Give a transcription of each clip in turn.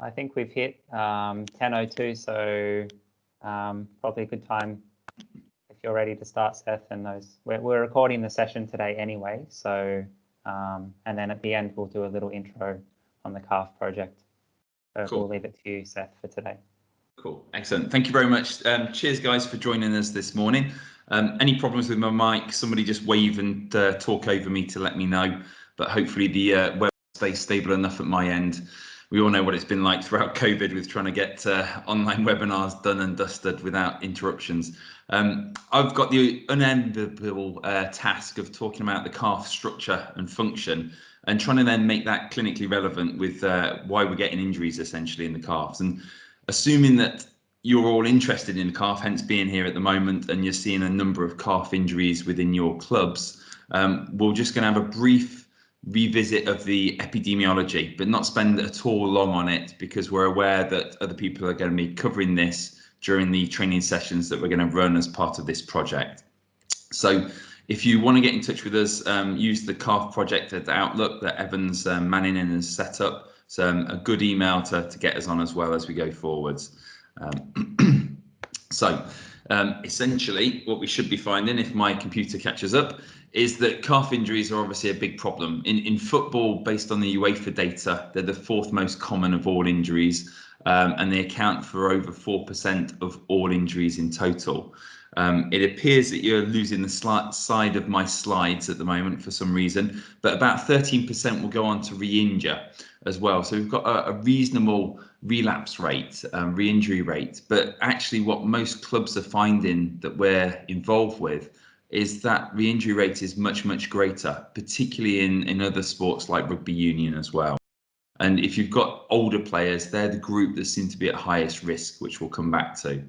I think we've hit 10:02, so probably a good time if you're ready to start, Seth. And we're recording the session today anyway, so and then at the end we'll do a little intro on the calf project. So cool. We'll leave it to you, Seth, for today. Cool, excellent. Thank you very much. Cheers, guys, for joining us this morning. Any problems with my mic? Somebody just wave and talk over me to let me know. But hopefully the web stays stable enough at my end. We all know what it's been like throughout COVID with trying to get online webinars done and dusted without interruptions. I've got the unenviable task of talking about the calf structure and function and trying to then make that clinically relevant with why we're getting injuries essentially in the calves. And assuming that you're all interested in the calf, hence being here at the moment, and you're seeing a number of calf injuries within your clubs, we're just going to have a brief revisit of the epidemiology, but not spend at all long on it because we're aware that other people are going to be covering this during the training sessions that we're going to run as part of this project. So if you want to get in touch with us, use the calf project at Outlook that Evan's manning and has set up. So a good email to get us on as well as we go forwards. Essentially what we should be finding, if my computer catches up, is that calf injuries are obviously a big problem. In football, based on the UEFA data, they're the fourth most common of all injuries, and they account for over 4% of all injuries in total. It appears that you're losing the side of my slides at the moment for some reason, but about 13% will go on to re-injure as well. So we've got a reasonable relapse rate, re-injury rate, but actually what most clubs are finding that we're involved with is that re-injury rate is much, much greater, particularly in other sports like rugby union as well. And if you've got older players, they're the group that seem to be at highest risk, which we'll come back to.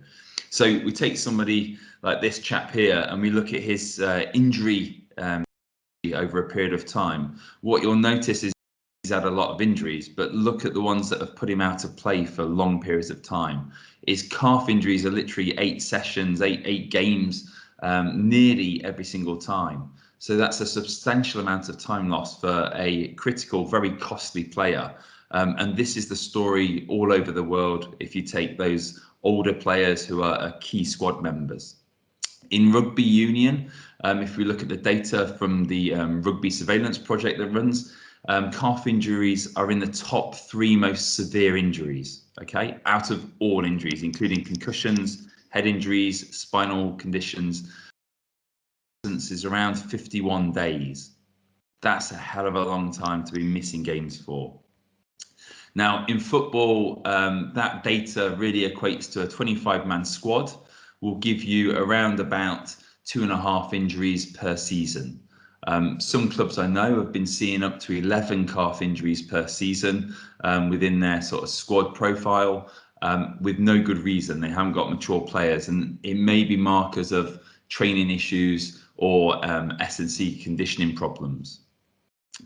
So we take somebody like this chap here and we look at his injury over a period of time. What you'll notice is he's had a lot of injuries, but look at the ones that have put him out of play for long periods of time. His calf injuries are literally 8 sessions, eight games, nearly every single time. So that's a substantial amount of time lost for a critical, very costly player. And this is the story all over the world if you take those older players who are key squad members. In rugby union, if we look at the data from the rugby surveillance project that runs, calf injuries are in the top 3 most severe injuries, okay, out of all injuries, including concussions, head injuries, spinal conditions. Is around 51 days. That's a hell of a long time to be missing games for. Now, in football, that data really equates to a 25-man squad will give you around about 2.5 injuries per season. Some clubs I know have been seeing up to 11 calf injuries per season within their sort of squad profile with no good reason. They haven't got mature players, and it may be markers of training issues or S&C conditioning problems,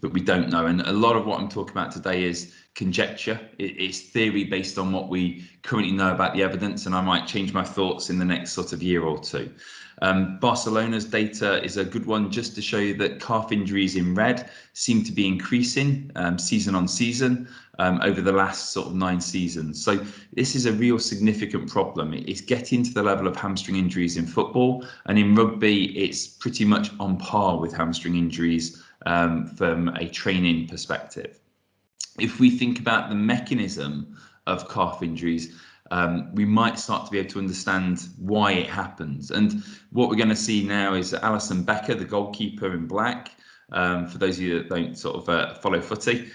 but we don't know. And a lot of what I'm talking about today is conjecture. It's theory based on what we currently know about the evidence, and I might change my thoughts in the next sort of year or two. Barcelona's data is a good one just to show you that calf injuries in red seem to be increasing season on season over the last sort of 9 seasons. So this is a real significant problem. It's getting to the level of hamstring injuries in football, and in rugby it's pretty much on par with hamstring injuries from a training perspective. If we think about the mechanism of calf injuries, we might start to be able to understand why it happens. And what we're going to see now is Alison Becker, the goalkeeper in black. For those of you that don't sort of follow footy,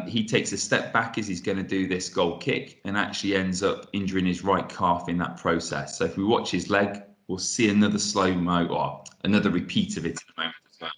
he takes a step back as he's going to do this goal kick and actually ends up injuring his right calf in that process. So if we watch his leg, we'll see another slow-mo or another repeat of it in a moment as well.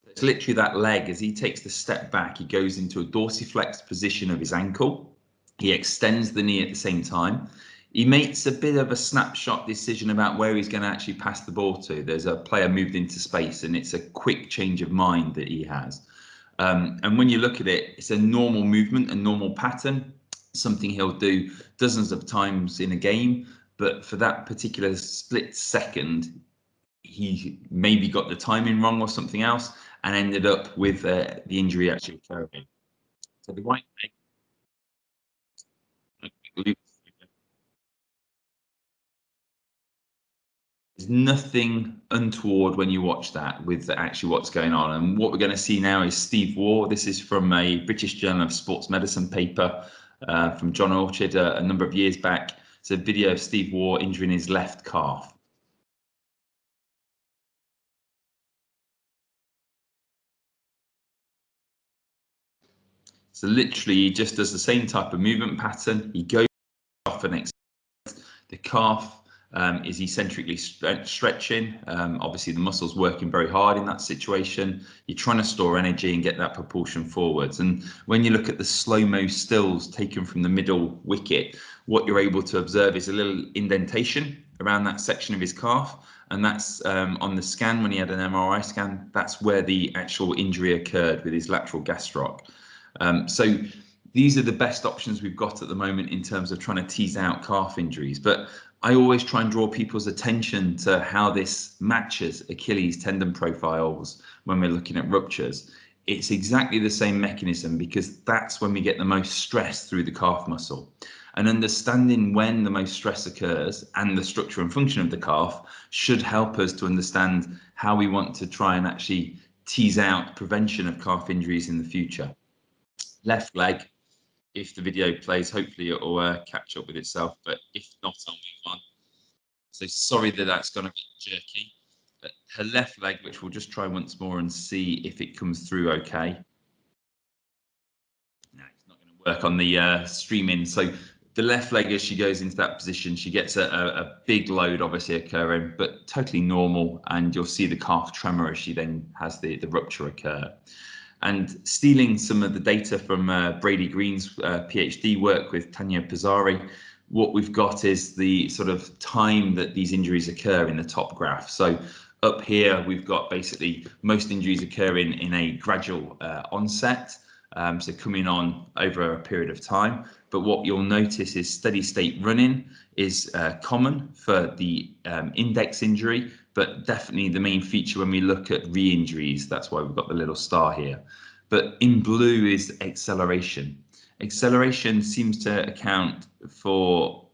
It's literally that leg, as he takes the step back, he goes into a dorsiflex position of his ankle. He extends the knee at the same time. He makes a bit of a snapshot decision about where he's going to actually pass the ball to. There's a player moved into space, and it's a quick change of mind that he has. And when you look at it, it's a normal movement, a normal pattern, something he'll do dozens of times in a game. but for that particular split second, he maybe got the timing wrong or something else and ended up with the injury actually occurring. So the right leg, there's nothing untoward when you watch that with actually what's going on. And what we're going to see now is Steve Waugh. This is from a British Journal of Sports Medicine paper from John Orchard a number of years back. It's a video of Steve Waugh injuring his left calf. So literally he just does the same type of movement pattern. He goes off and the calf is eccentrically stretching. Obviously the muscle's working very hard in that situation. You're trying to store energy and get that propulsion forwards. And when you look at the slow-mo stills taken from the middle wicket, what you're able to observe is a little indentation around that section of his calf. And that's on the scan, when he had an MRI scan, that's where the actual injury occurred with his lateral gastroc. So these are the best options we've got at the moment in terms of trying to tease out calf injuries. But I always try and draw people's attention to how this matches Achilles tendon profiles when we're looking at ruptures. It's exactly the same mechanism, because that's when we get the most stress through the calf muscle. And understanding when the most stress occurs and the structure and function of the calf should help us to understand how we want to try and actually tease out prevention of calf injuries in the future. Left leg, if the video plays, hopefully it will catch up with itself, but if not, I'll move on. So sorry that that's gone a bit jerky, but her left leg, which we'll just try once more and see if it comes through okay. No, it's not going to work on the streaming. So the left leg, as she goes into that position, she gets a big load obviously occurring, but totally normal, and you'll see the calf tremor as she then has the rupture occur. And stealing some of the data from Brady Green's PhD work with Tanya Pizzari, what we've got is the sort of time that these injuries occur in the top graph. So up here, we've got basically most injuries occurring in a gradual onset, so coming on over a period of time. But what you'll notice is steady state running is common for the index injury, but definitely the main feature when we look at re-injuries. That's why we've got the little star here. But in blue is acceleration. Acceleration seems to account for,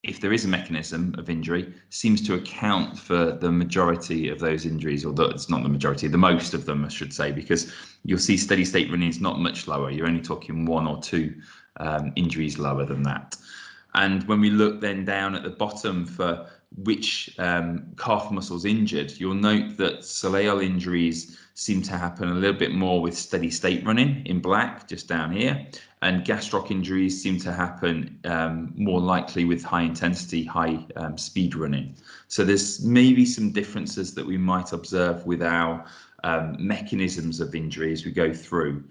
if there is a mechanism of injury, seems to account for the majority of those injuries, or it's not the majority, the most of them, I should say, because you'll see steady state running is not much lower. You're only talking 1 or 2 injuries lower than that. And when we look then down at the bottom for which calf muscles injured, you'll note that soleal injuries seem to happen a little bit more with steady state running in black, just down here, and gastroc injuries seem to happen more likely with high intensity, high speed running. So there's maybe some differences that we might observe with our mechanisms of injury as we go through.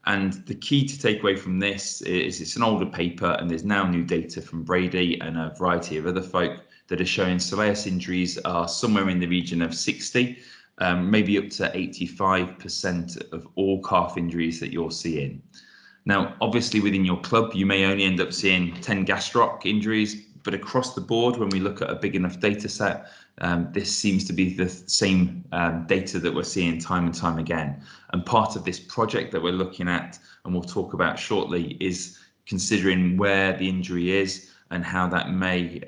And the key to take away from this is it's an older paper, and there's now new data from Brady and a variety of other folk that are showing soleus injuries are somewhere in the region of 60, maybe up to 85% of all calf injuries that you're seeing. Now, obviously within your club, you may only end up seeing 10 gastroc injuries, but across the board, when we look at a big enough data set, this seems to be the same data that we're seeing time and time again. And part of this project that we're looking at, and we'll talk about shortly, is considering where the injury is and how that may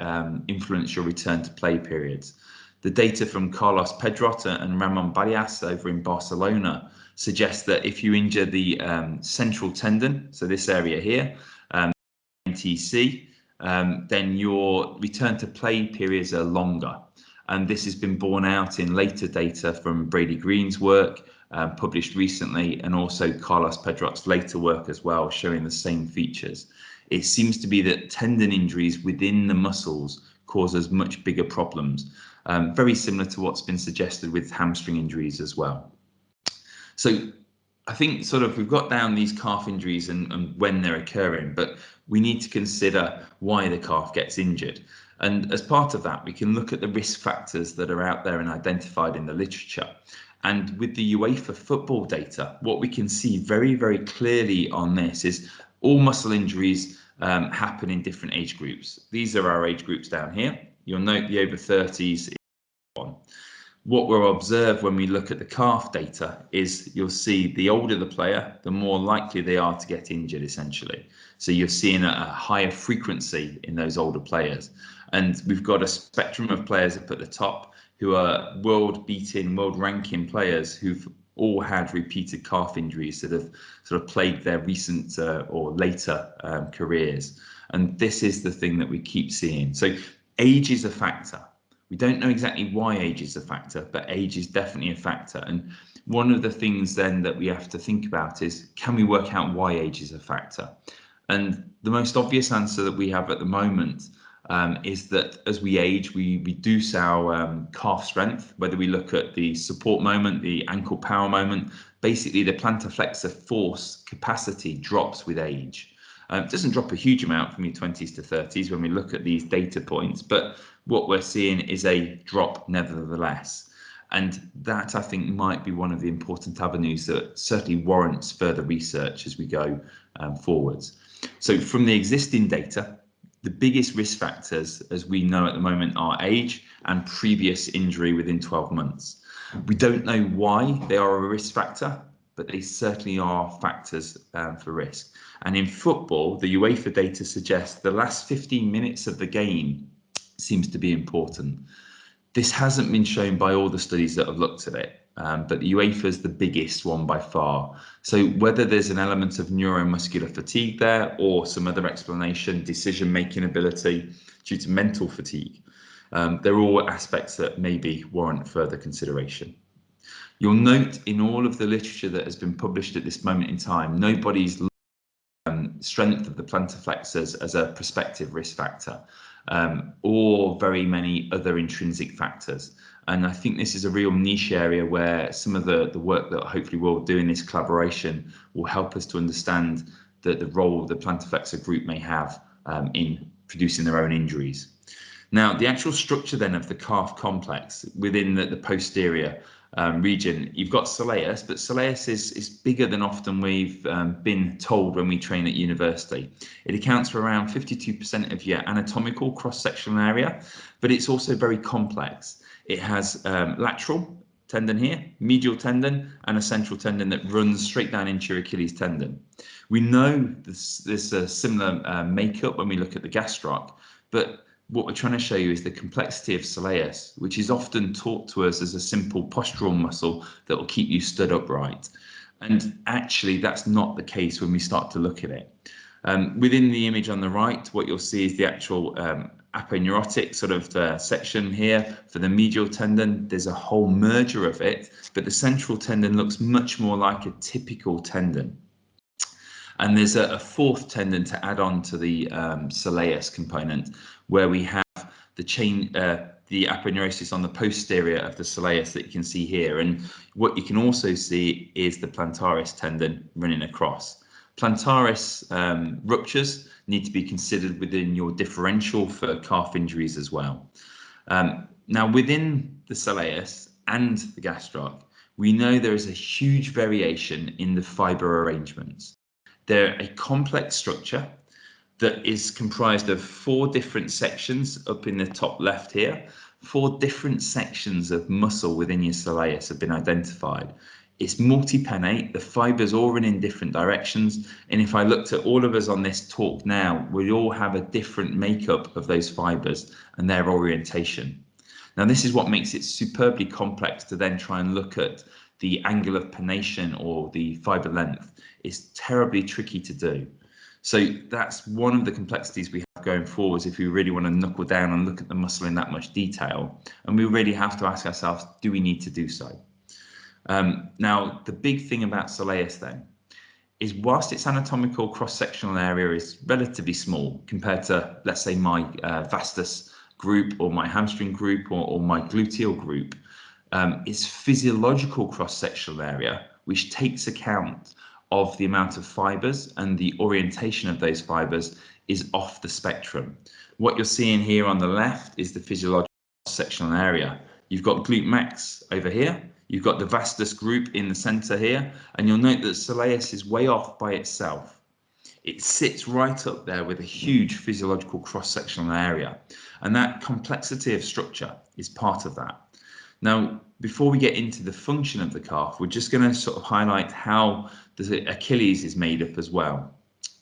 influence your return to play periods. The data from Carlos Pedrot and Ramon Barrias over in Barcelona suggests that if you injure the central tendon, so this area here, NTC, then your return to play periods are longer. And this has been borne out in later data from Brady Green's work, published recently, and also Carlos Pedrot's later work as well, showing the same features. It seems to be that tendon injuries within the muscles causes much bigger problems, very similar to what's been suggested with hamstring injuries as well. So I think sort of we've got down these calf injuries and when they're occurring, but we need to consider why the calf gets injured. And as part of that, we can look at the risk factors that are out there and identified in the literature. And with the UEFA football data, what we can see very, very clearly on this is all muscle injuries happen in different age groups. These are our age groups down here. You'll note the over 30s is one. What we'll observe when we look at the calf data is you'll see the older the player, the more likely they are to get injured, essentially. So you're seeing a higher frequency in those older players. And we've got a spectrum of players up at the top who are world-beating, world-ranking players who've all had repeated calf injuries that have sort of plagued their recent or later careers. And this is the thing that we keep seeing. So age is a factor. We don't know exactly why age is a factor, but age is definitely a factor. And one of the things then that we have to think about is, can we work out why age is a factor? And the most obvious answer that we have at the moment is that as we age, we reduce our calf strength, whether we look at the support moment, the ankle power moment. Basically, the plantarflexor force capacity drops with age. It doesn't drop a huge amount from your 20s to 30s when we look at these data points, but what we're seeing is a drop nevertheless. And that, I think, might be one of the important avenues that certainly warrants further research as we go forwards. So from the existing data, the biggest risk factors, as we know at the moment, are age and previous injury within 12 months. We don't know why they are a risk factor, but they certainly are factors for risk. And in football, the UEFA data suggests the last 15 minutes of the game seems to be important. This hasn't been shown by all the studies that have looked at it, but the UEFA is the biggest one by far. So whether there's an element of neuromuscular fatigue there or some other explanation, decision-making ability due to mental fatigue, they're all aspects that maybe warrant further consideration. You'll note in all of the literature that has been published at this moment in time, nobody's strength of the plantarflexors as a prospective risk factor, or very many other intrinsic factors. And I think this is a real niche area where some of the work that hopefully we'll do in this collaboration will help us to understand the role the plantarflexor group may have in producing their own injuries. Now, the actual structure then of the calf complex within the posterior region, you've got Soleus, but Soleus is bigger than often we've been told when we train at university. It accounts for around 52% of your anatomical cross-sectional area, but it's also very complex. It has lateral tendon here, medial tendon, and a central tendon that runs straight down into your Achilles tendon. We know there's a similar makeup when we look at the gastroc, but what we're trying to show you is the complexity of Soleus, which is often taught to us as a simple postural muscle that will keep you stood upright. And actually, that's not the case when we start to look at it. Within the image on the right, what you'll see is the actual aponeurotic sort of section here for the medial tendon. There's a whole merger of it, but the central tendon looks much more like a typical tendon. And there's a fourth tendon to add on to the Soleus component, where we have the aponeurosis on the posterior of the Soleus that you can see here. And what you can also see is the plantaris tendon running across. Plantaris ruptures need to be considered within your differential for calf injuries as well. Now, within the Soleus and the gastroc, we know there is a huge variation in the fiber arrangements. They're a complex structure that is comprised of 4 different sections up in the top left here. 4 different sections of muscle within your Soleus have been identified. It's multi-pennate, the fibers all run in different directions. And if I looked at all of us on this talk now, we all have a different makeup of those fibers and their orientation. Now, this is what makes it superbly complex to then try and look at the angle of pennation or the fiber length. Is terribly tricky to do. So that's one of the complexities we have going forwards if we really want to knuckle down and look at the muscle in that much detail. And we really have to ask ourselves, do we need to do so? Now, the big thing about Soleus then is whilst its anatomical cross-sectional area is relatively small compared to, let's say, my vastus group or my hamstring group or my gluteal group, its physiological cross-sectional area, which takes account of the amount of fibers and the orientation of those fibers, is off the spectrum. What you're seeing here on the left is the physiological sectional area. You've got glute max over here, you've got the vastus group in the center here, and you'll note that Soleus is way off by itself. it sits right up there with a huge physiological cross-sectional area, and that complexity of structure is part of that. Now, before we get into the function of the calf, we're just going to sort of highlight how the Achilles is made up as well.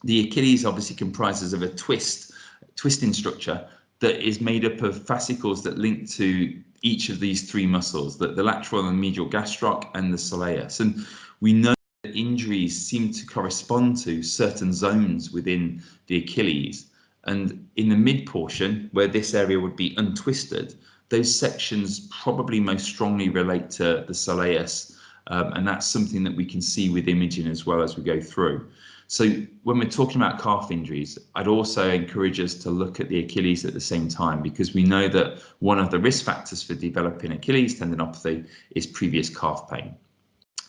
The Achilles obviously comprises of a twisting structure that is made up of fascicles that link to each of these three muscles, the lateral and medial gastroc and the soleus. And we know that injuries seem to correspond to certain zones within the Achilles. And in the mid portion, where this area would be untwisted, those sections probably most strongly relate to the soleus. And that's something that we can see with imaging as well as we go through. So when we're talking about calf injuries, I'd also encourage us to look at the Achilles at the same time, because we know that one of the risk factors for developing Achilles tendinopathy is previous calf pain.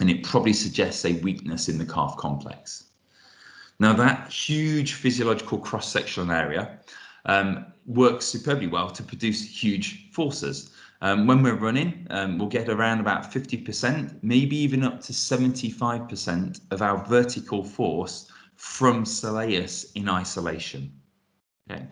And it probably suggests a weakness in the calf complex. Now, that huge physiological cross-sectional area works superbly well to produce huge forces. When we're running, we'll get around about 50%, maybe even up to 75% of our vertical force from soleus in isolation. Okay,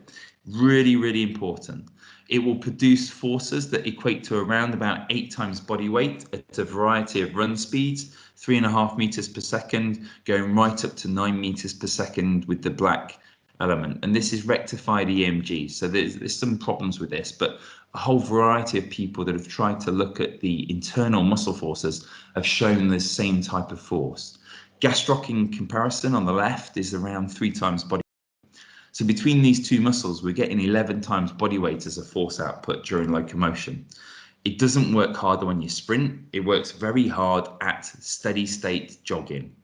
really, really important. It will produce forces that equate to around about 8 times body weight at a variety of run speeds, 3.5 meters per second, going right up to 9 meters per second with the black element. And this is rectified EMG. So there's some problems with this, but a whole variety of people that have tried to look at the internal muscle forces have shown the same type of force. Gastroc in comparison on the left is around 3 times body. So between these two muscles, we're getting 11 times body weight as a force output during locomotion. It doesn't work harder when you sprint. It works very hard at steady state jogging,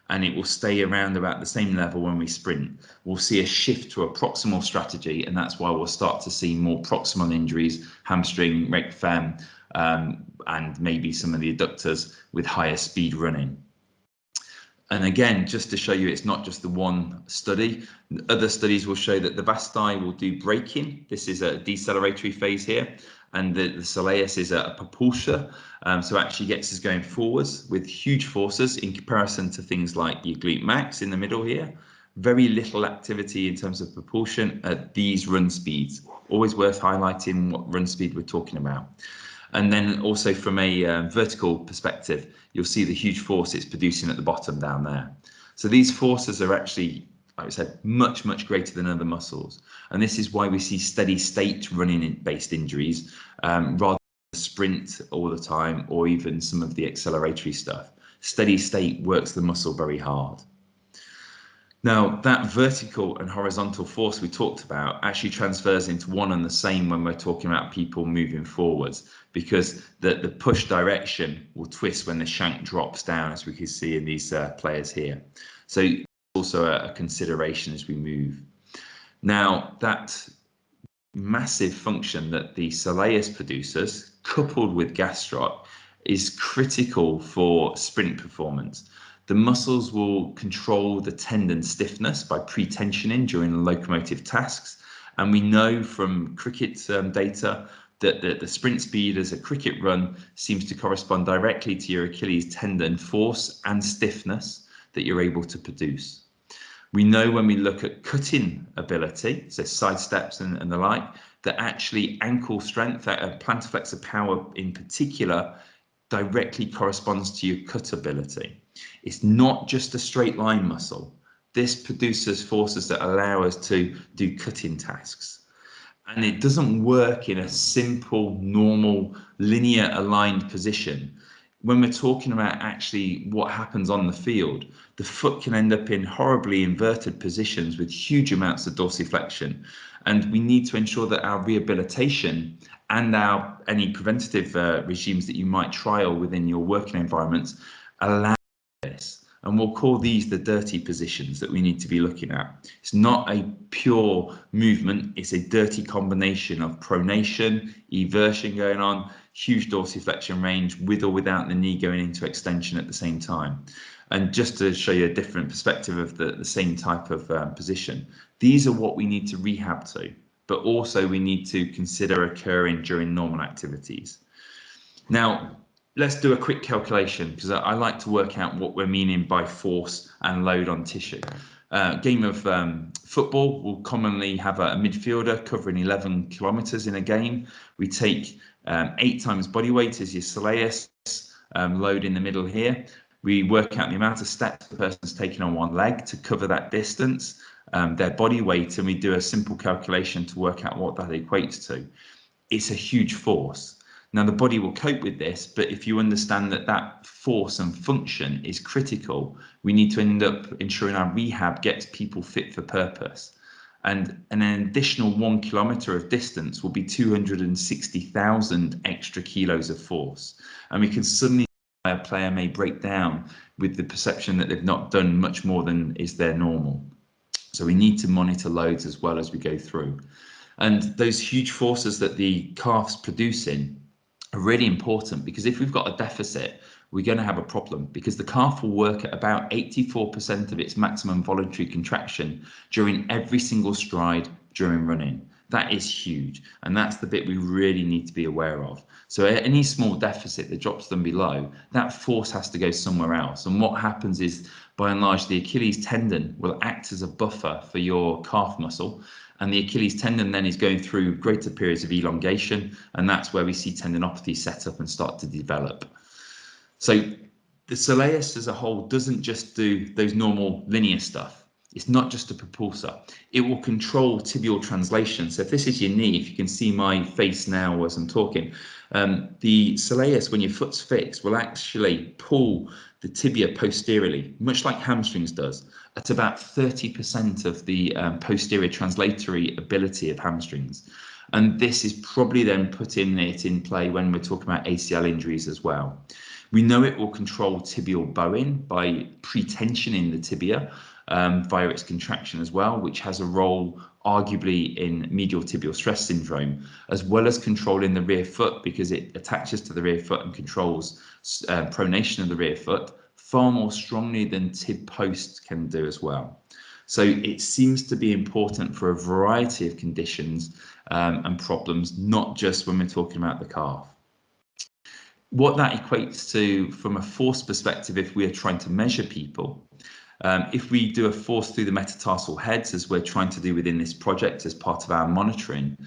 and it will stay around about the same level when we sprint. We'll see a shift to a proximal strategy, and that's why we'll start to see more proximal injuries, hamstring, rec fem, and maybe some of the adductors with higher speed running. And again, just to show you, it's not just the one study. Other studies will show that the vasti will do braking. This is a deceleratory phase here, and the soleus is a propulsor. So actually gets us going forwards with huge forces in comparison to things like your glute max in the middle here. Very little activity in terms of propulsion at these run speeds. Always worth highlighting what run speed we're talking about. And then also from a vertical perspective, you'll see the huge force it's producing at the bottom down there. So these forces are actually, like I said, much, much greater than other muscles. And this is why we see steady state running based injuries rather than sprint all the time, or even some of the acceleratory stuff. Steady state works the muscle very hard. Now, that vertical and horizontal force we talked about actually transfers into one and the same when we're talking about people moving forwards, because the push direction will twist when the shank drops down, as we can see in these players here. So it's also a consideration as we move. Now, that massive function that the soleus produces, coupled with gastroc, is critical for sprint performance. The muscles will control the tendon stiffness by pre-tensioning during the locomotive tasks. And we know from cricket data that the sprint speed as a cricket run seems to correspond directly to your Achilles tendon force and stiffness that you're able to produce. We know when we look at cutting ability, so side steps and the like, that actually ankle strength, plantarflexor power in particular, directly corresponds to your cut ability. It's not just a straight line muscle. This produces forces that allow us to do cutting tasks. And it doesn't work in a simple, normal, linear aligned position. When we're talking about actually what happens on the field, the foot can end up in horribly inverted positions with huge amounts of dorsiflexion. And we need to ensure that our rehabilitation and any preventative regimes that you might trial within your working environments allow this. And we'll call these the dirty positions that we need to be looking at. It's not a pure movement, it's a dirty combination of pronation, eversion going on, huge dorsiflexion range with or without the knee going into extension at the same time. And just to show you a different perspective of the same type of position, these are what we need to rehab to, but also we need to consider occurring during normal activities. Now, let's do a quick calculation, because I like to work out what we're meaning by force and load on tissue. Game of football will commonly have a midfielder covering 11 kilometers in a game. We take 8 times body weight as your Soleus load in the middle here. We work out the amount of steps the person's taking on one leg to cover that distance, their body weight, and we do a simple calculation to work out what that equates to. It's a huge force. Now, the body will cope with this, but if you understand that that force and function is critical, we need to end up ensuring our rehab gets people fit for purpose. And an additional 1 kilometer of distance will be 260,000 extra kilos of force. And we can suddenly, a player may break down with the perception that they've not done much more than is their normal. So we need to monitor loads as well as we go through. And those huge forces that the calf's producing are really important, because if we've got a deficit, we're going to have a problem, because the calf will work at about 84% of its maximum voluntary contraction during every single stride during running. That is huge, and that's the bit we really need to be aware of. So any small deficit that drops them below, that force has to go somewhere else. And what happens is, by and large, the Achilles tendon will act as a buffer for your calf muscle, and the Achilles tendon then is going through greater periods of elongation, and that's where we see tendinopathy set up and start to develop. So the Soleus as a whole doesn't just do those normal linear stuff. It's not just a propulsor. It will control tibial translation. So if this is your knee, if you can see my face now as I'm talking, the Soleus, when your foot's fixed, will actually pull the tibia posteriorly, much like hamstrings does, at about 30% of the posterior translatory ability of hamstrings. And this is probably then putting it in play when we're talking about ACL injuries as well. We know it will control tibial bowing by pre-tensioning the tibia via its contraction as well, which has a role arguably in medial tibial stress syndrome, as well as controlling the rear foot, because it attaches to the rear foot and controls pronation of the rear foot far more strongly than tib post can do as well. So it seems to be important for a variety of conditions and problems, not just when we're talking about the calf. What that equates to from a force perspective, if we are trying to measure people, if we do a force through the metatarsal heads, as we're trying to do within this project as part of our monitoring,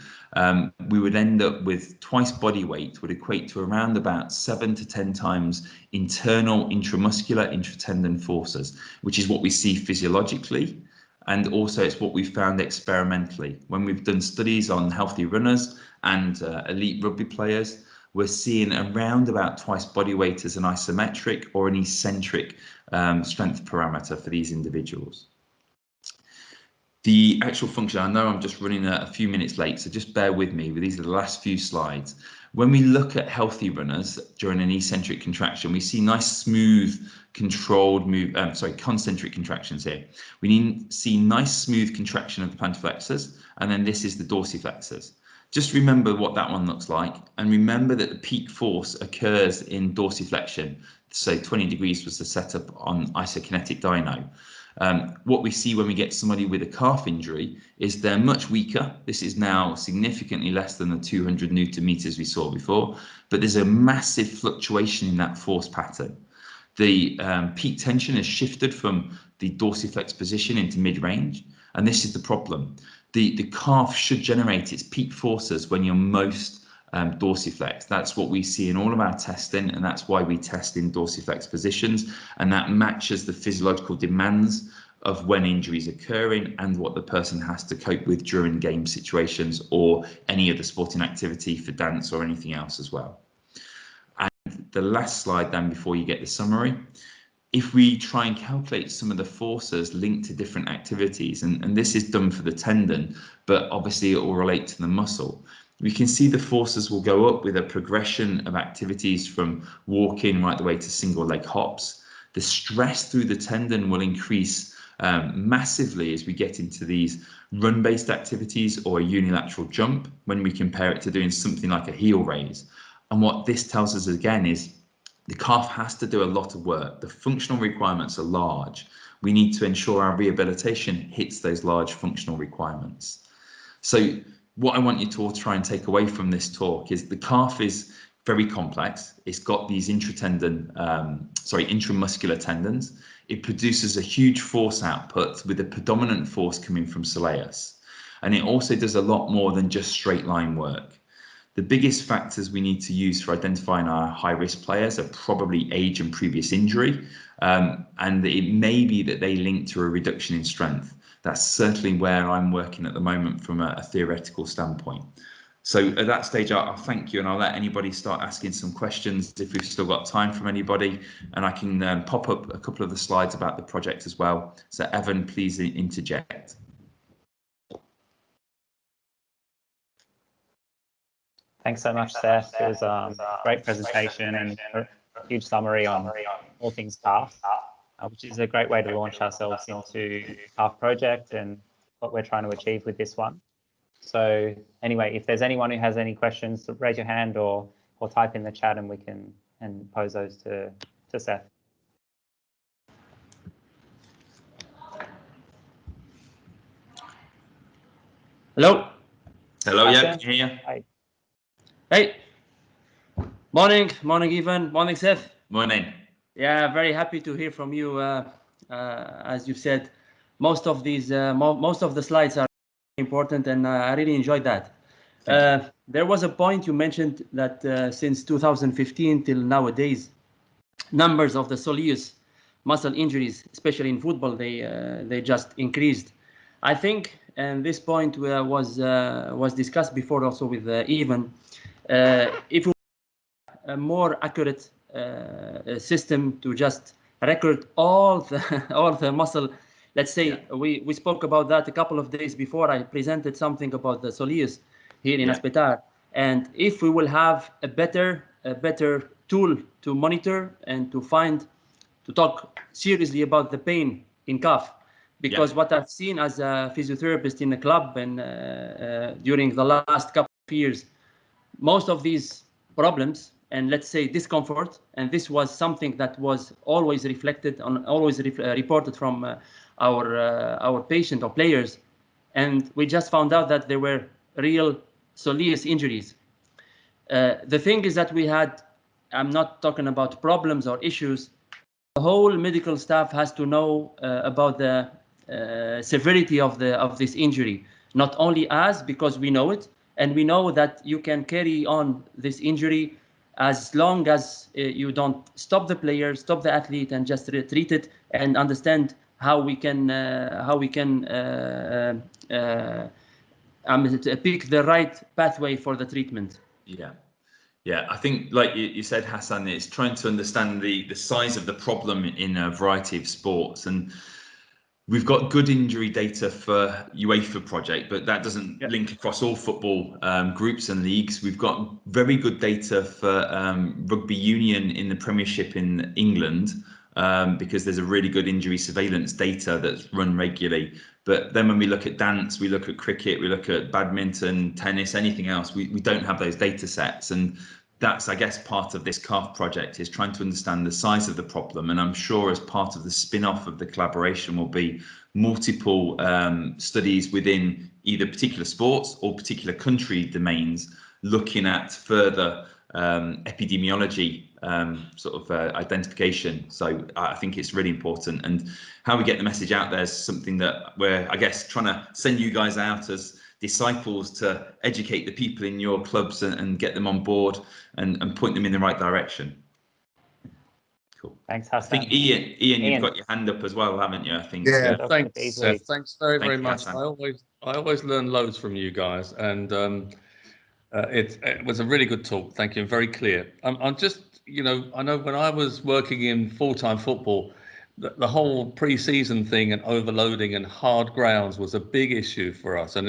we would end up with twice body weight would equate to around about 7 to 10 times internal intramuscular intratendon forces, which is what we see physiologically. And also it's what we found experimentally. When we've done studies on healthy runners and elite rugby players, we're seeing around about twice body weight as an isometric or an eccentric strength parameter for these individuals. The actual function, I know I'm just running a few minutes late, so just bear with me. These are the last few slides. When we look at healthy runners during an eccentric contraction, we see nice, smooth, controlled concentric contractions here. We see nice, smooth contraction of the plantarflexors, and then this is the dorsiflexors. Just remember what that one looks like, and remember that the peak force occurs in dorsiflexion. So 20 degrees was the setup on isokinetic dyno. What we see when we get somebody with a calf injury is they're much weaker. This is now significantly less than the 200 Newton meters we saw before, but there's a massive fluctuation in that force pattern. The peak tension has shifted from the dorsiflex position into mid-range, and this is the problem. The calf should generate its peak forces when you're most dorsiflex. That's what we see in all of our testing, and that's why we test in dorsiflex positions, and that matches the physiological demands of when injuries occurring and what the person has to cope with during game situations or any other sporting activity for dance or anything else as well. And the last slide then before you get the summary. If we try and calculate some of the forces linked to different activities, and this is done for the tendon, but obviously it will relate to the muscle, we can see the forces will go up with a progression of activities from walking right the way to single leg hops. The stress through the tendon will increase massively as we get into these run-based activities or a unilateral jump when we compare it to doing something like a heel raise. And what this tells us again is the calf has to do a lot of work. The functional requirements are large. We need to ensure our rehabilitation hits those large functional requirements. So what I want you to all try and take away from this talk is the calf is very complex. It's got these intramuscular tendons. It produces a huge force output with the predominant force coming from Soleus. And it also does a lot more than just straight line work. The biggest factors we need to use for identifying our high-risk players are probably age and previous injury, and it may be that they link to a reduction in strength. That's certainly where I'm working at the moment from a theoretical standpoint. So at that stage, I'll thank you, and I'll let anybody start asking some questions if we've still got time from anybody, and I can pop up a couple of the slides about the project as well. So Evan, please interject. Thanks so much, Seth. It was a great presentation and a huge summary on all things calf, which is a great way to launch ourselves into the calf project and what we're trying to achieve with this one. So anyway, if there's anyone who has any questions, raise your hand or type in the chat and we can pose those to Seth. Hello. Hello, yeah, can hear you. Hi. Hey. Morning, Ivan. Morning, Seth. Morning. Yeah, very happy to hear from you. As you said, most of these, most of the slides are important, and I really enjoyed that. There was a point you mentioned that since 2015 till nowadays, numbers of the soleus muscle injuries, especially in football, they just increased. I think, and this point was discussed before also with Ivan. If we have a more accurate system to just record all the muscle, let's say we spoke about that a couple of days before. I presented something about the soleus here in Aspetar, and if we will have a better tool to monitor and to talk seriously about the pain in calf, because what I've seen as a physiotherapist in a club and during the last couple of years, most of these problems and let's say discomfort, and this was something that was always reflected on, always reported from our patient or players, and we just found out that there were real soleus injuries. The thing is that we had, I'm not talking about problems or issues, the whole medical staff has to know about the severity of this injury, not only us, because we know it, and we know that you can carry on this injury as long as you don't stop the player, stop the athlete, and just treat it and understand how we can pick the right pathway for the treatment. Yeah, I think, like you said, Hassan, it's trying to understand the size of the problem in a variety of sports. And we've got good injury data for UEFA project, but that doesn't link across all football groups and leagues. We've got very good data for rugby union in the Premiership in England, because there's a really good injury surveillance data that's run regularly. But then when we look at dance, we look at cricket, we look at badminton, tennis, anything else, we don't have those data sets. And that's, I guess, part of this calf project, is trying to understand the size of the problem. And I'm sure as part of the spin-off of the collaboration will be multiple studies within either particular sports or particular country domains, looking at further epidemiology identification. So I think it's really important, and how we get the message out there is something that we're, I guess, trying to send you guys out as disciples to educate the people in your clubs and get them on board and point them in the right direction. Cool. Thanks, Hassan. I think Ian, you've got your hand up as well, haven't you? I think. Yeah, thanks. Thanks very much. Hassan. I always learn loads from you guys, and it was a really good talk. Thank you, and very clear. I'm just, I know when I was working in full-time football, the whole pre-season thing and overloading and hard grounds was a big issue for us. And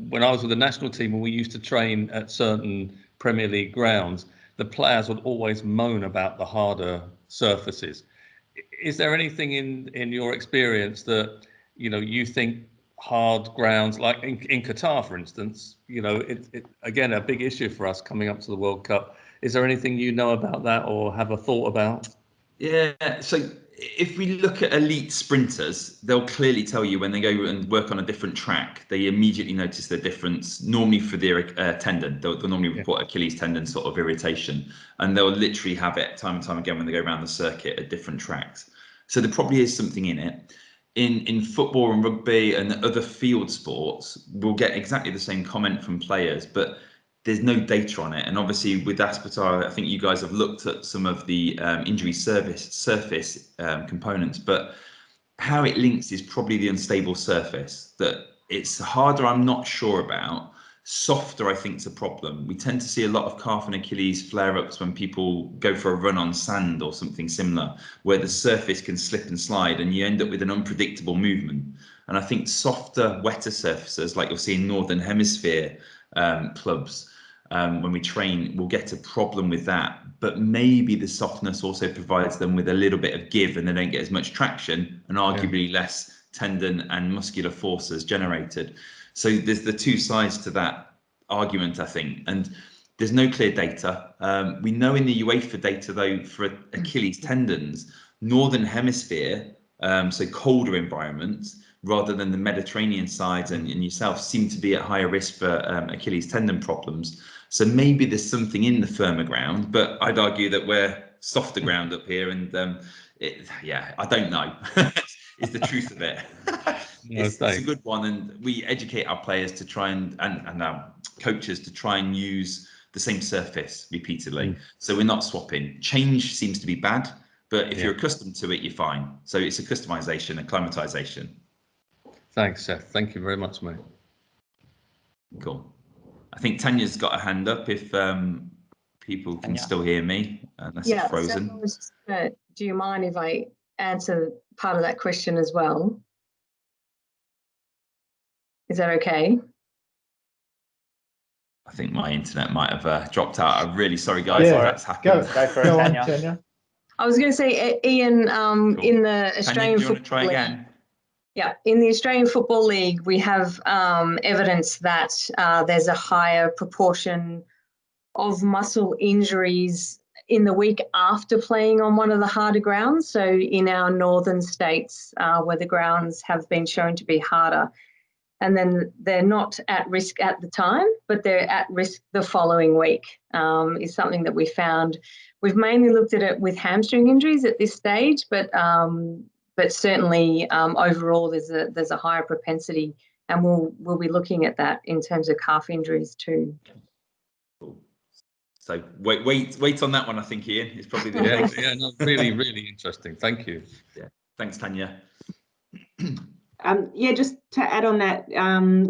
when I was with the national team, when we used to train at certain Premier League grounds, the players would always moan about the harder surfaces. Is there anything in your experience that you think hard grounds, like in Qatar, for instance, it again a big issue for us coming up to the World Cup? Is there anything you know about that or have a thought about? Yeah, so if we look at elite sprinters, they'll clearly tell you when they go and work on a different track, they immediately notice the difference, normally for their tendon. They'll normally report Achilles tendon sort of irritation, and they'll literally have it time and time again when they go around the circuit at different tracks. So there probably is something in it. In football and rugby and other field sports, we'll get exactly the same comment from players, but there's no data on it. And obviously with Aspetar, I think you guys have looked at some of the injury surface components, but how it links is probably the unstable surface. That it's harder, I'm not sure about. Softer, I think, is a problem. We tend to see a lot of calf and Achilles flare-ups when people go for a run on sand or something similar, where the surface can slip and slide and you end up with an unpredictable movement. And I think softer, wetter surfaces, like you'll see in Northern Hemisphere clubs, when we train, we'll get a problem with that. But maybe the softness also provides them with a little bit of give and they don't get as much traction and arguably less tendon and muscular forces generated. So there's the two sides to that argument, I think, and there's no clear data. We know in the UEFA data, though, for Achilles tendons, Northern Hemisphere, so colder environments, rather than the Mediterranean sides and yourself, seem to be at higher risk for Achilles tendon problems. So maybe there's something in the firmer ground, but I'd argue that we're softer ground up here, and I don't know. Is the truth of it. It's a good one, and we educate our players to try and our coaches to try and use the same surface repeatedly. So we're not swapping. Change seems to be bad, but if you're accustomed to it, you're fine. So it's a customization, acclimatization. Thanks, Seth. Thank you very much, mate. Cool. I think Tanya's got a hand up if people can still hear me, unless it's frozen. So do you mind if I answer part of that question as well? Is that okay? I think my internet might have dropped out. I'm really sorry, guys, if that's happened. Go for it, Tanya. I was going to say, Ian, Cool. in the Australian Football League, in the Australian Football League, we have evidence that there's a higher proportion of muscle injuries in the week after playing on one of the harder grounds. So in our northern states, where the grounds have been shown to be harder, and then they're not at risk at the time, but they're at risk the following week, is something that we found. We've mainly looked at it with hamstring injuries at this stage, but certainly overall there's a higher propensity, and we'll be looking at that in terms of calf injuries too. Cool. So wait on that one, I think, Ian. It's probably the no, really interesting. Thank you. Yeah, thanks, Tanya. Just to add on that,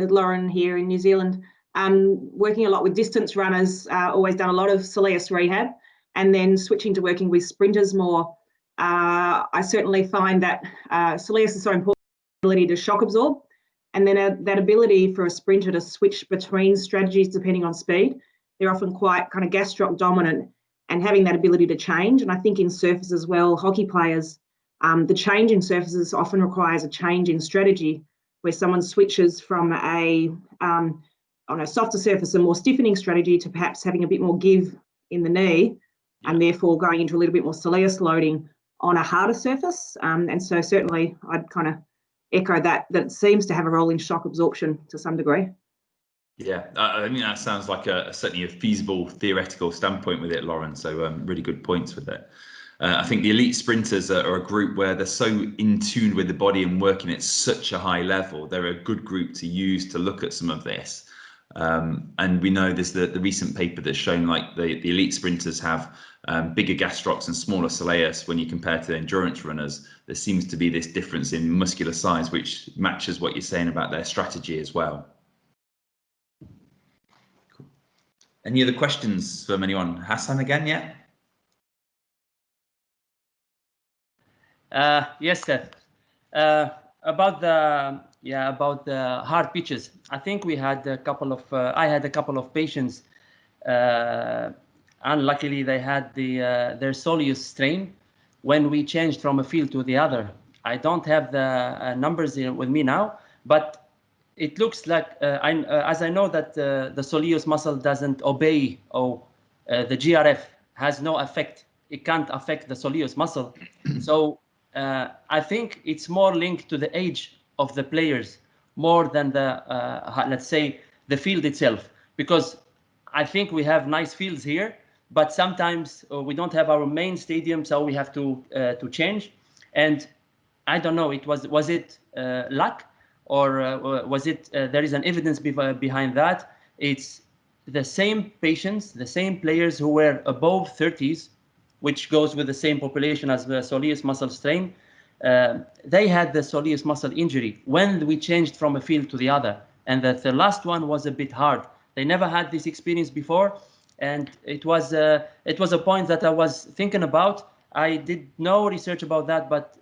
Lauren here in New Zealand, working a lot with distance runners, always done a lot of Soleus rehab, and then switching to working with sprinters more. I certainly find that Soleus is so important, ability to shock absorb, and then that ability for a sprinter to switch between strategies depending on speed. They're often quite kind of gastroc dominant, and having that ability to change. And I think in surface as well, hockey players, the change in surfaces often requires a change in strategy, where someone switches from on a softer surface, a more stiffening strategy, to perhaps having a bit more give in the knee, and therefore going into a little bit more Soleus loading on a harder surface. And so certainly I'd kind of echo that it seems to have a role in shock absorption to some degree. Yeah, I mean, that sounds like certainly a feasible theoretical standpoint with it, Lauren. So really good points with it. I think the elite sprinters are a group where they're so in tune with the body and working at such a high level. They're a good group to use to look at some of this. And we know there's the recent paper that's shown like the elite sprinters have bigger gastrocs and smaller Soleus when you compare to the endurance runners. There seems to be this difference in muscular size, which matches what you're saying about their strategy as well. Cool. Any other questions from anyone? Hassan again, yeah? Yes, Seth. About the hard pitches, I think we had a couple of. I had a couple of patients. Unluckily, they had their soleus strain when we changed from a field to the other. I don't have the numbers with me now, but it looks like as I know that the soleus muscle doesn't obey, or the GRF has no effect. It can't affect the soleus muscle, so I think it's more linked to the age of the players more than the, let's say, the field itself. Because I think we have nice fields here, but sometimes we don't have our main stadium, so we have to change. And I don't know, was it luck, or was it there is an evidence behind that? It's the same patients, the same players who were above 30s, which goes with the same population as the soleus muscle strain. They had the soleus muscle injury when we changed from a field to the other, and that the last one was a bit hard. They never had this experience before, and it was a point that I was thinking about. I did no research about that, but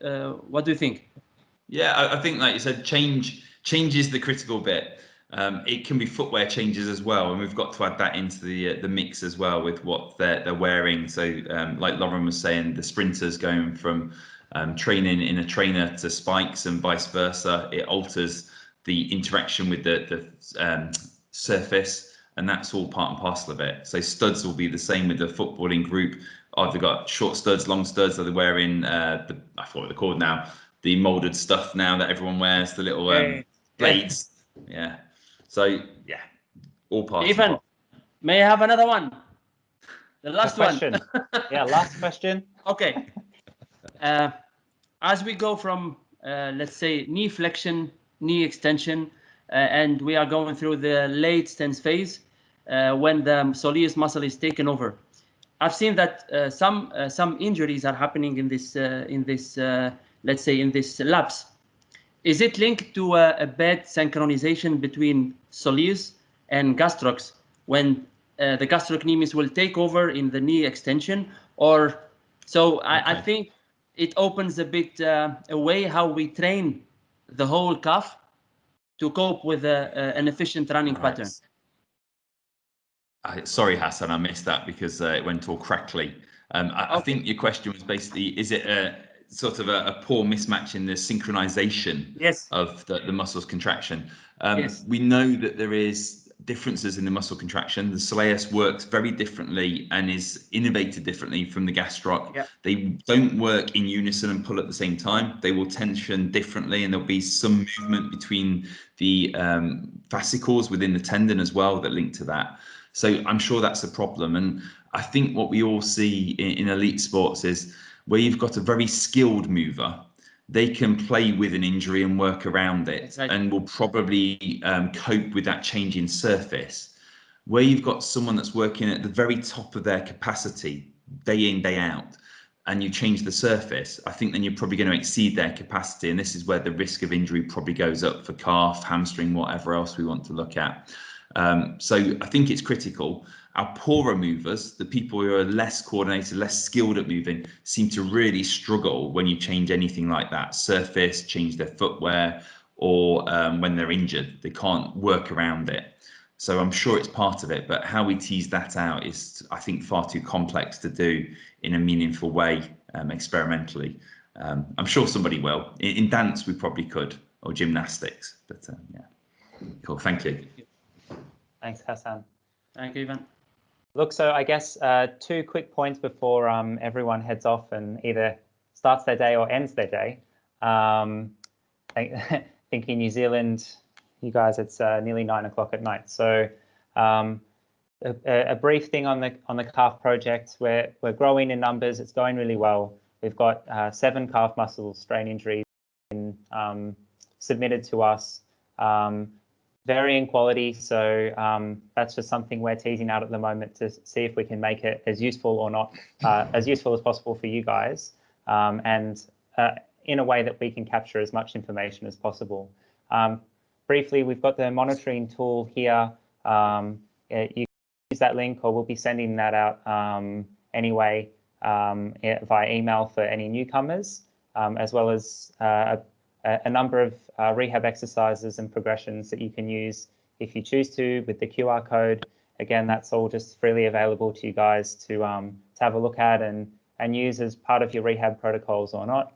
what do you think? Yeah, I think, like you said, change is the critical bit. It can be footwear changes as well, and we've got to add that into the mix as well with what they're wearing. So, like Lauren was saying, the sprinters going from training in a trainer to spikes and vice versa, it alters the interaction with the surface, and that's all part and parcel of it. So studs will be the same with the footballing group. Either got short studs, long studs, or they're wearing I forgot what they're called now, the molded stuff now that everyone wears, the little blades. Yeah. So yeah, all parts. Even may I have another one? The last question. Yeah, last question. Okay. As we go from let's say knee flexion, knee extension, and we are going through the late stance phase, when the soleus muscle is taken over, I've seen that some injuries are happening in this let's say in this lapse. Is it linked to a bad synchronization between soleus and gastrocs when the gastrocnemius will take over in the knee extension? Or so I think it opens a bit a way how we train the whole calf to cope with an efficient running pattern. Sorry, Hassan, I missed that because it went all crackly. I think your question was basically, is it a sort of a poor mismatch in the synchronization of the muscle's contraction? We know that there is differences in the muscle contraction. The soleus works very differently and is innervated differently from the gastroc. They don't work in unison and pull at the same time. They will tension differently, and there'll be some movement between the fascicles within the tendon as well that link to that. So I'm sure that's a problem. And I think what we all see in elite sports is where you've got a very skilled mover, they can play with an injury and work around it, and will probably cope with that change in surface. Where you've got someone that's working at the very top of their capacity, day in, day out, and you change the surface, I think then you're probably going to exceed their capacity. And this is where the risk of injury probably goes up for calf, hamstring, whatever else we want to look at. So I think it's critical. Our poorer movers, the people who are less coordinated, less skilled at moving, seem to really struggle when you change anything like that. Surface, change their footwear, or when they're injured, they can't work around it. So I'm sure it's part of it, but how we tease that out is, I think, far too complex to do in a meaningful way, experimentally. I'm sure somebody will. In dance, we probably could, or gymnastics, but yeah. Cool, thank you. Thanks, Hassan. Thank you, Ivan. Look, so I guess 2 quick points before everyone heads off and either starts their day or ends their day. I think in New Zealand, you guys, it's nearly 9 o'clock at night. So a brief thing on the calf project. We're growing in numbers. It's going really well. We've got 7 calf muscle strain injuries submitted to us. Varying quality, so that's just something we're teasing out at the moment to see if we can make it as useful or not, as useful as possible for you guys, and in a way that we can capture as much information as possible. Briefly, we've got the monitoring tool here. You can use that link, or we'll be sending that out anyway via email for any newcomers, as well as a number of rehab exercises and progressions that you can use if you choose to with the QR code. Again, that's all just freely available to you guys to have a look at and use as part of your rehab protocols or not,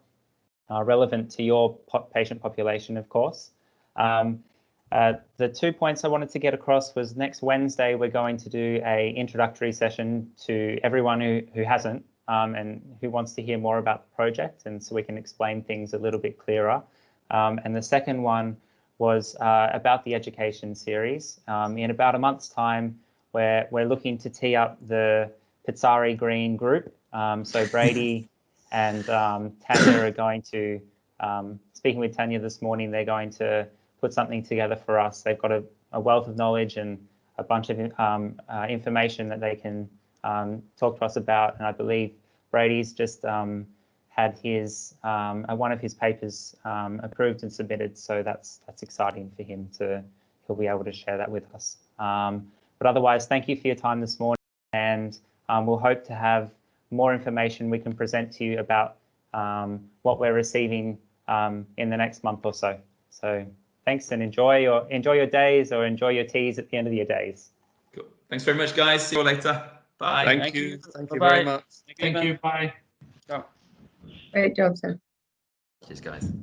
relevant to your patient population, of course. The 2 points I wanted to get across was next Wednesday, we're going to do a introductory session to everyone who hasn't and who wants to hear more about the project, and so we can explain things a little bit clearer. And the second one was about the education series. In about a month's time, we're looking to tee up the Pizzari Green group. So Brady and Tanya are going to, speaking with Tanya this morning, they're going to put something together for us. They've got a wealth of knowledge and a bunch of information that they can talk to us about. And I believe Brady's just had his one of his papers approved and submitted, so that's exciting for him he'll be able to share that with us. But otherwise, thank you for your time this morning, and we'll hope to have more information we can present to you about what we're receiving in the next month or so. So thanks, and enjoy your days, or enjoy your teas at the end of your days. Cool. Thanks very much, guys. See you later. Bye. Thank you very much. Thank you. Bye. Great job, Seth. Cheers, guys.